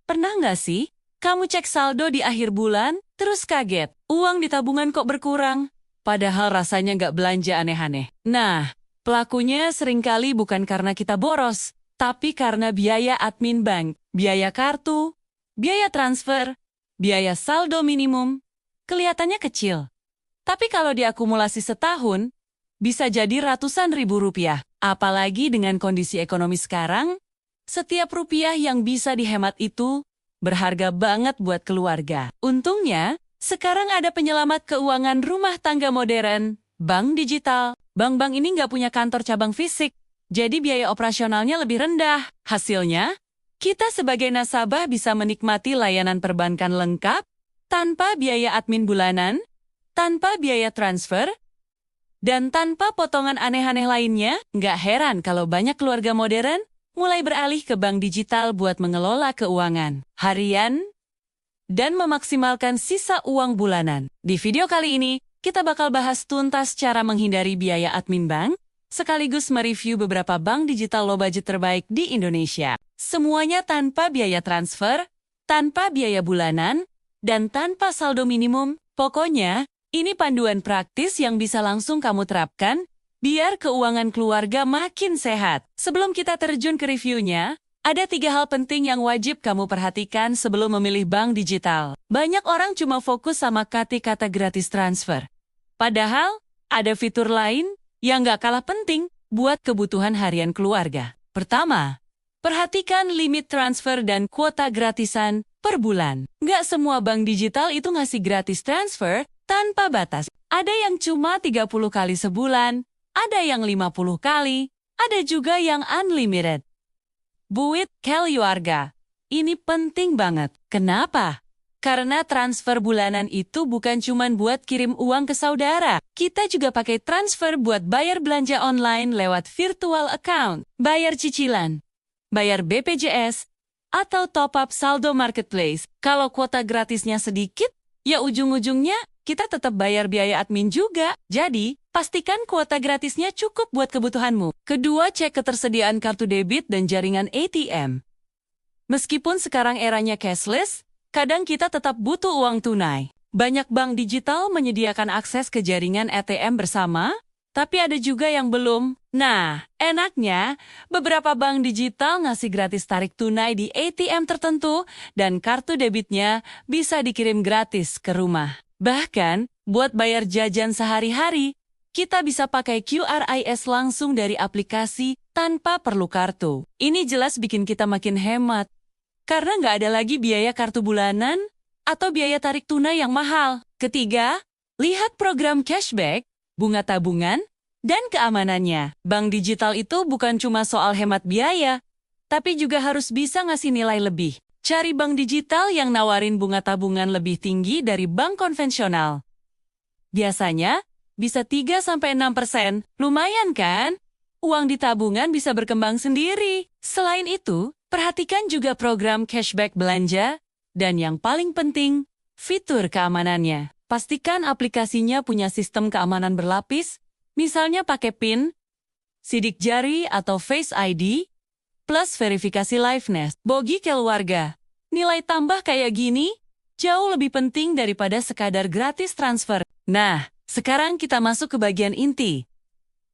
Pernah nggak sih, kamu cek saldo di akhir bulan, terus kaget, uang di tabungan kok berkurang? Padahal rasanya nggak belanja aneh-aneh. Nah, pelakunya seringkali bukan karena kita boros, tapi karena biaya admin bank, biaya kartu, biaya transfer, biaya saldo minimum. Kelihatannya kecil. Tapi kalau diakumulasi setahun, bisa jadi ratusan ribu rupiah. Apalagi dengan kondisi ekonomi sekarang, setiap rupiah yang bisa dihemat itu berharga banget buat keluarga. Untungnya, sekarang ada penyelamat keuangan rumah tangga modern, bank digital. Bank-bank ini nggak punya kantor cabang fisik, jadi biaya operasionalnya lebih rendah. Hasilnya, kita sebagai nasabah bisa menikmati layanan perbankan lengkap, tanpa biaya admin bulanan, tanpa biaya transfer, dan tanpa potongan aneh-aneh lainnya. Nggak heran kalau banyak keluarga modern mulai beralih ke bank digital buat mengelola keuangan harian dan memaksimalkan sisa uang bulanan. Di video kali ini, kita bakal bahas tuntas cara menghindari biaya admin bank, sekaligus mereview beberapa bank digital low budget terbaik di Indonesia. Semuanya tanpa biaya transfer, tanpa biaya bulanan, dan tanpa saldo minimum. Pokoknya, ini panduan praktis yang bisa langsung kamu terapkan biar keuangan keluarga makin sehat. Sebelum kita terjun ke reviewnya, ada 3 hal penting yang wajib kamu perhatikan sebelum memilih bank digital. Banyak orang cuma fokus sama kata gratis transfer. Padahal, ada fitur lain yang nggak kalah penting buat kebutuhan harian keluarga. Pertama, perhatikan limit transfer dan kuota gratisan per bulan. Nggak semua bank digital itu ngasih gratis transfer tanpa batas. Ada yang cuma 30 kali sebulan, ada yang 50 kali, ada juga yang unlimited. Buat keluarga, ini penting banget. Kenapa? Karena transfer bulanan itu bukan cuma buat kirim uang ke saudara. Kita juga pakai transfer buat bayar belanja online lewat virtual account, bayar cicilan, bayar BPJS, atau top up saldo marketplace. Kalau kuota gratisnya sedikit, ya ujung-ujungnya kita tetap bayar biaya admin juga. Jadi, pastikan kuota gratisnya cukup buat kebutuhanmu. Kedua, cek ketersediaan kartu debit dan jaringan ATM. Meskipun sekarang eranya cashless, kadang kita tetap butuh uang tunai. Banyak bank digital menyediakan akses ke jaringan ATM bersama, tapi ada juga yang belum. Nah, enaknya, beberapa bank digital ngasih gratis tarik tunai di ATM tertentu dan kartu debitnya bisa dikirim gratis ke rumah. Bahkan, buat bayar jajan sehari-hari, kita bisa pakai QRIS langsung dari aplikasi tanpa perlu kartu. Ini jelas bikin kita makin hemat, karena nggak ada lagi biaya kartu bulanan atau biaya tarik tunai yang mahal. Ketiga, lihat program cashback, bunga tabungan, dan keamanannya. Bank digital itu bukan cuma soal hemat biaya, tapi juga harus bisa ngasih nilai lebih. Cari bank digital yang nawarin bunga tabungan lebih tinggi dari bank konvensional. Biasanya, bisa 3-6%. Lumayan kan? Uang di tabungan bisa berkembang sendiri. Selain itu, perhatikan juga program cashback belanja, dan yang paling penting, fitur keamanannya. Pastikan aplikasinya punya sistem keamanan berlapis, misalnya pakai PIN, sidik jari atau Face ID, plus verifikasi liveness. Bogi keluarga, nilai tambah kayak gini jauh lebih penting daripada sekadar gratis transfer. Nah, sekarang kita masuk ke bagian inti.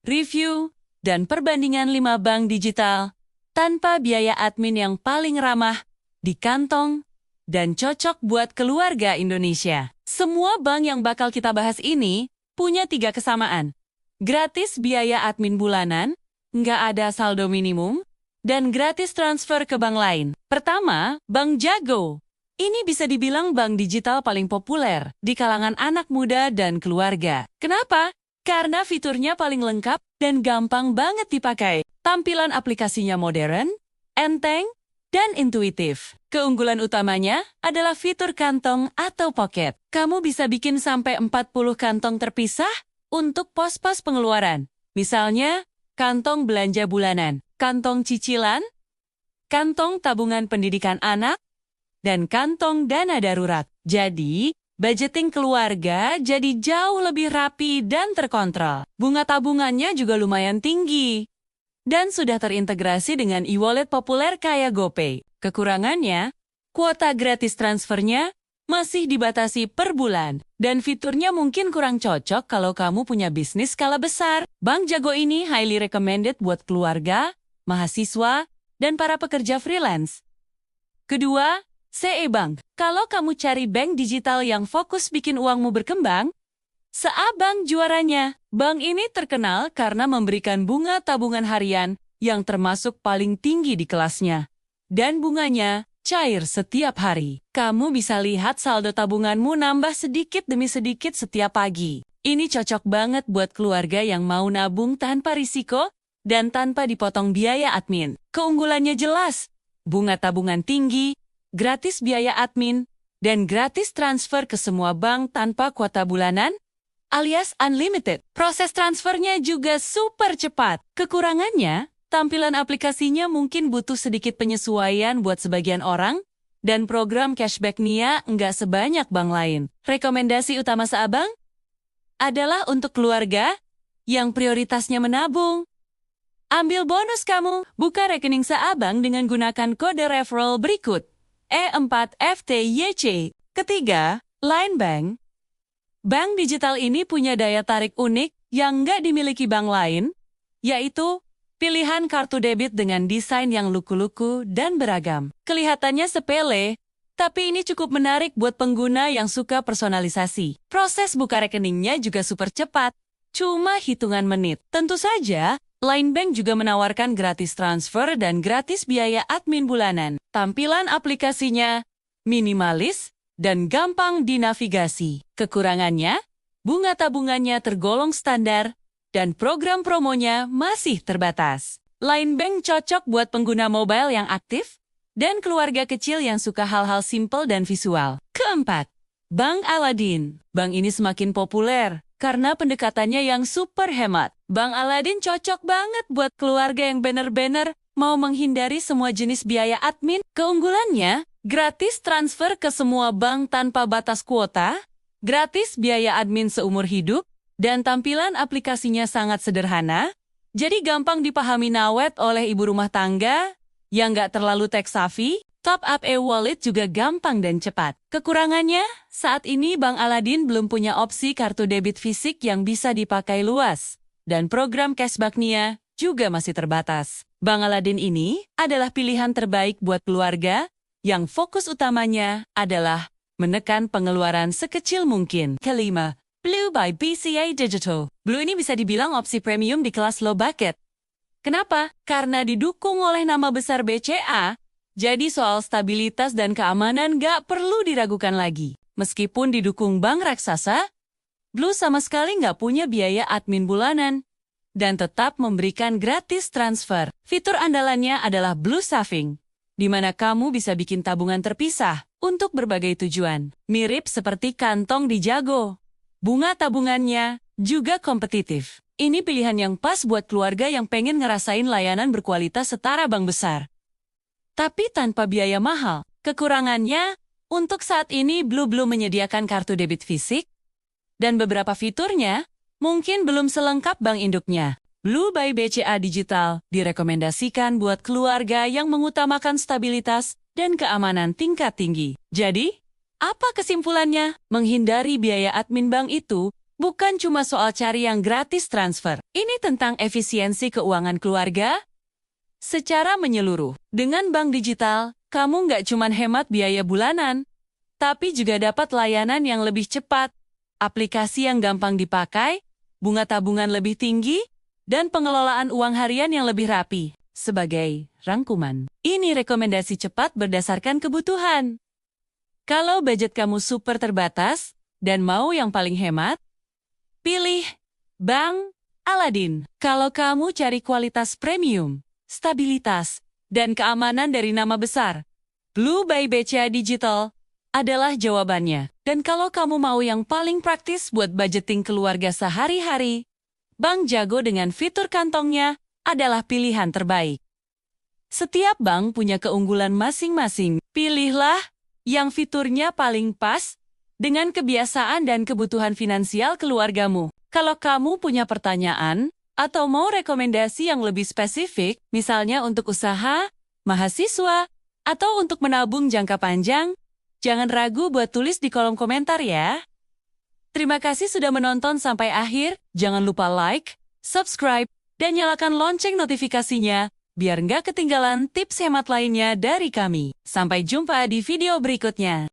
Review dan perbandingan 5 bank digital tanpa biaya admin yang paling ramah di kantong dan cocok buat keluarga Indonesia. Semua bank yang bakal kita bahas ini punya 3 kesamaan. Gratis biaya admin bulanan, nggak ada saldo minimum, dan gratis transfer ke bank lain. Pertama, Bank Jago. Ini bisa dibilang bank digital paling populer di kalangan anak muda dan keluarga. Kenapa? Karena fiturnya paling lengkap dan gampang banget dipakai. Tampilan aplikasinya modern, enteng, dan intuitif. Keunggulan utamanya adalah fitur kantong atau pocket. Kamu bisa bikin sampai 40 kantong terpisah untuk pos-pos pengeluaran. Misalnya, kantong belanja bulanan, kantong cicilan, kantong tabungan pendidikan anak, dan kantong dana darurat. Jadi, budgeting keluarga jadi jauh lebih rapi dan terkontrol. Bunga tabungannya juga lumayan tinggi, dan sudah terintegrasi dengan e-wallet populer kayak GoPay. Kekurangannya, Kuota gratis transfernya masih dibatasi per bulan, dan fiturnya mungkin kurang cocok kalau kamu punya bisnis skala besar. Bank Jago ini highly recommended buat keluarga, mahasiswa, dan para pekerja freelance. Kedua, CE Bank. Kalau kamu cari bank digital yang fokus bikin uangmu berkembang, Seabang juaranya. Bank ini terkenal karena memberikan bunga tabungan harian yang termasuk paling tinggi di kelasnya. Dan bunganya cair setiap hari. Kamu bisa lihat saldo tabunganmu nambah sedikit demi sedikit setiap pagi. Ini cocok banget buat keluarga yang mau nabung tanpa risiko dan tanpa dipotong biaya admin. Keunggulannya jelas, bunga tabungan tinggi, gratis biaya admin, dan gratis transfer ke semua bank tanpa kuota bulanan, alias unlimited. Proses transfernya juga super cepat. Kekurangannya, tampilan aplikasinya mungkin butuh sedikit penyesuaian buat sebagian orang, dan program cashback Nia nggak sebanyak bank lain. Rekomendasi utama Seabang adalah untuk keluarga yang prioritasnya menabung. Ambil bonus kamu, buka rekening Seabang dengan gunakan kode referral berikut. E4FTYC. Ketiga, Line Bank. Bank digital ini punya daya tarik unik yang nggak dimiliki bank lain, yaitu pilihan kartu debit dengan desain yang lucu-lucu dan beragam. Kelihatannya sepele, tapi ini cukup menarik buat pengguna yang suka personalisasi. Proses buka rekeningnya juga super cepat, cuma hitungan menit. Tentu saja, Line Bank juga menawarkan gratis transfer dan gratis biaya admin bulanan. Tampilan aplikasinya minimalis dan gampang dinavigasi. Kekurangannya, bunga tabungannya tergolong standar, dan program promonya masih terbatas. Line Bank cocok buat pengguna mobile yang aktif, dan keluarga kecil yang suka hal-hal simple dan visual. Keempat, Bank Aladin. Bank ini semakin populer, karena pendekatannya yang super hemat. Bank Aladin cocok banget buat keluarga yang bener-bener mau menghindari semua jenis biaya admin. Keunggulannya, gratis transfer ke semua bank tanpa batas kuota, gratis biaya admin seumur hidup, dan tampilan aplikasinya sangat sederhana, jadi gampang dipahami nawet oleh ibu rumah tangga yang nggak terlalu tech savvy. Top up e-wallet juga gampang dan cepat. Kekurangannya, saat ini Bank Aladin belum punya opsi kartu debit fisik yang bisa dipakai luas, dan program cashback Nia juga masih terbatas. Bank Aladin ini adalah pilihan terbaik buat keluarga yang fokus utamanya adalah menekan pengeluaran sekecil mungkin. Kelima, Blue by BCA Digital. Blue ini bisa dibilang opsi premium di kelas low bucket. Kenapa? Karena didukung oleh nama besar BCA, jadi soal stabilitas dan keamanan gak perlu diragukan lagi. Meskipun didukung bank raksasa, Blue sama sekali gak punya biaya admin bulanan dan tetap memberikan gratis transfer. Fitur andalannya adalah Blue Saving, di mana kamu bisa bikin tabungan terpisah untuk berbagai tujuan. Mirip seperti kantong di Jago. Bunga tabungannya juga kompetitif. Ini pilihan yang pas buat keluarga yang pengen ngerasain layanan berkualitas setara bank besar, tapi tanpa biaya mahal. Kekurangannya, untuk saat ini Blue belum menyediakan kartu debit fisik, dan beberapa fiturnya mungkin belum selengkap bank induknya. Blue by BCA Digital direkomendasikan buat keluarga yang mengutamakan stabilitas dan keamanan tingkat tinggi. Jadi, apa kesimpulannya? Menghindari biaya admin bank itu bukan cuma soal cari yang gratis transfer. Ini tentang efisiensi keuangan keluarga secara menyeluruh. Dengan bank digital, kamu nggak cuma hemat biaya bulanan, tapi juga dapat layanan yang lebih cepat, aplikasi yang gampang dipakai, bunga tabungan lebih tinggi, dan pengelolaan uang harian yang lebih rapi. Sebagai rangkuman, ini rekomendasi cepat berdasarkan kebutuhan. Kalau budget kamu super terbatas dan mau yang paling hemat, pilih Bank Aladin. Kalau kamu cari kualitas premium, stabilitas, dan keamanan dari nama besar, Blue by BCA Digital adalah jawabannya. Dan kalau kamu mau yang paling praktis buat budgeting keluarga sehari-hari, Bank Jago dengan fitur kantongnya adalah pilihan terbaik. Setiap bank punya keunggulan masing-masing. Pilihlah yang fiturnya paling pas dengan kebiasaan dan kebutuhan finansial keluargamu. Kalau kamu punya pertanyaan atau mau rekomendasi yang lebih spesifik, misalnya untuk usaha, mahasiswa, atau untuk menabung jangka panjang? Jangan ragu buat tulis di kolom komentar ya. Terima kasih sudah menonton sampai akhir. Jangan lupa like, subscribe, dan nyalakan lonceng notifikasinya biar nggak ketinggalan tips hemat lainnya dari kami. Sampai jumpa di video berikutnya.